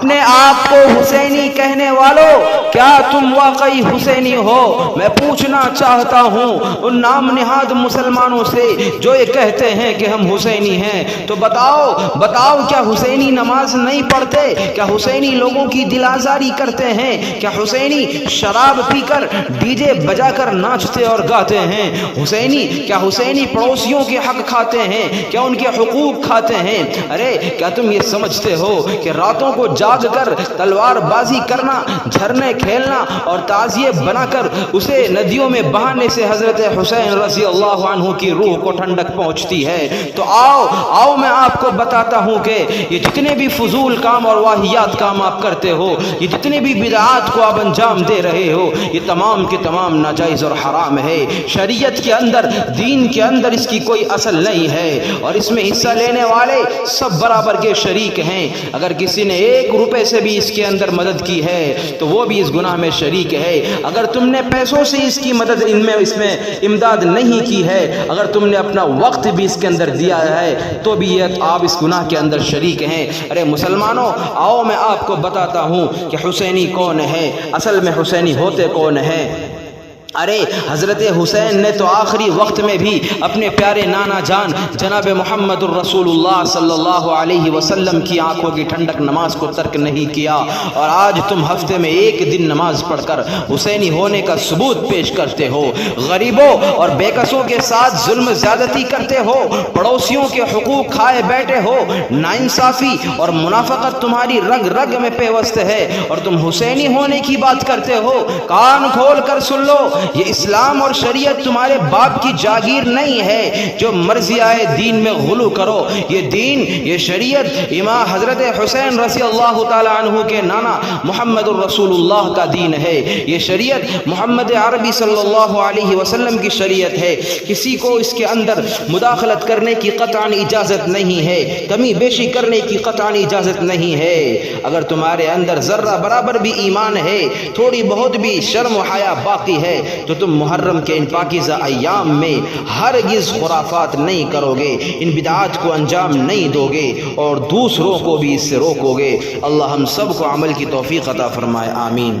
اپنے آپ کو حسینی کہنے والوں، کیا تم واقعی حسینی ہو؟ میں پوچھنا چاہتا ہوں ان نام نہاد مسلمانوں سے جو یہ کہتے ہیں کہ ہم حسینی ہیں، تو بتاؤ کیا حسینی نماز نہیں پڑھتے؟ کیا حسینی لوگوں کی دل آزاری کرتے ہیں؟ کیا حسینی شراب پی کر ڈی جے بجا کر ناچتے اور گاتے ہیں؟ کیا حسینی پڑوسیوں کے حق کھاتے ہیں؟ کیا ان کے حقوق کھاتے ہیں؟ ارے کیا تم یہ سمجھتے ہو کہ راتوں کو جاگ کر تلوار بازی کرنا، جھرنے کھیلنا اور تعزیے بنا کر اسے ندیوں میں بہانے سے حضرت حسین رضی اللہ عنہ کی روح کو ٹھنڈک پہنچتی ہے؟ تو آؤ میں آپ کو بتاتا ہوں کہ یہ جتنے بھی فضول کام اور واہیات کام آپ کرتے ہو، یہ جتنے بھی بدعات کو آپ انجام دے رہے ہو، یہ تمام کے تمام ناجائز اور حرام ہے۔ شریعت کے اندر، دین کے اندر اس کی کوئی اصل نہیں ہے، اور اس میں حصہ لینے والے سب برابر کے شریک ہیں۔ اگر کسی نے 1 روپے سے بھی اس کے اندر مدد کی ہے تو وہ بھی اس گناہ میں شریک ہے۔ اگر تم نے پیسوں سے اس کی مدد اس میں امداد نہیں کی ہے، اگر تم نے اپنا وقت بھی اس کے اندر دیا ہے تو بھی آپ اس گناہ کے اندر شریک ہیں۔ ارے مسلمانوں، آؤ میں آپ کو بتاتا ہوں کہ حسینی کون ہے، اصل میں حسینی ہوتے کون ہیں۔ ارے حضرت حسین نے تو آخری وقت میں بھی اپنے پیارے نانا جان جناب محمد الرسول اللہ صلی اللہ علیہ وسلم کی آنکھوں کی ٹھنڈک نماز کو ترک نہیں کیا، اور آج تم ہفتے میں 1 دن نماز پڑھ کر حسینی ہونے کا ثبوت پیش کرتے ہو، غریبوں اور بیکسوں کے ساتھ ظلم زیادتی کرتے ہو، پڑوسیوں کے حقوق کھائے بیٹھے ہو، ناانصافی اور منافقت تمہاری رگ رگ میں پیوست ہے، اور تم حسینی ہونے کی بات کرتے ہو۔ کان کھول کر سن لو، یہ اسلام اور شریعت تمہارے باپ کی جاگیر نہیں ہے جو مرضی آئے دین میں غلو کرو۔ یہ دین، یہ شریعت امام حضرت حسین رضی اللہ تعالی عنہ کے نانا محمد الرسول اللہ کا دین ہے۔ یہ شریعت محمد عربی صلی اللہ علیہ وسلم کی شریعت ہے۔ کسی کو اس کے اندر مداخلت کرنے کی قطعاً اجازت نہیں ہے، کمی بیشی کرنے کی قطعاً اجازت نہیں ہے۔ اگر تمہارے اندر ذرہ برابر بھی ایمان ہے، تھوڑی بہت بھی شرم و حیا باقی ہے، تو تم محرم کے ان پاکیزہ ایام میں ہرگز خرافات نہیں کرو گے، ان بدعات کو انجام نہیں دو گے، اور دوسروں کو بھی اس سے روکو گے۔ اللہ ہم سب کو عمل کی توفیق عطا فرمائے، آمین۔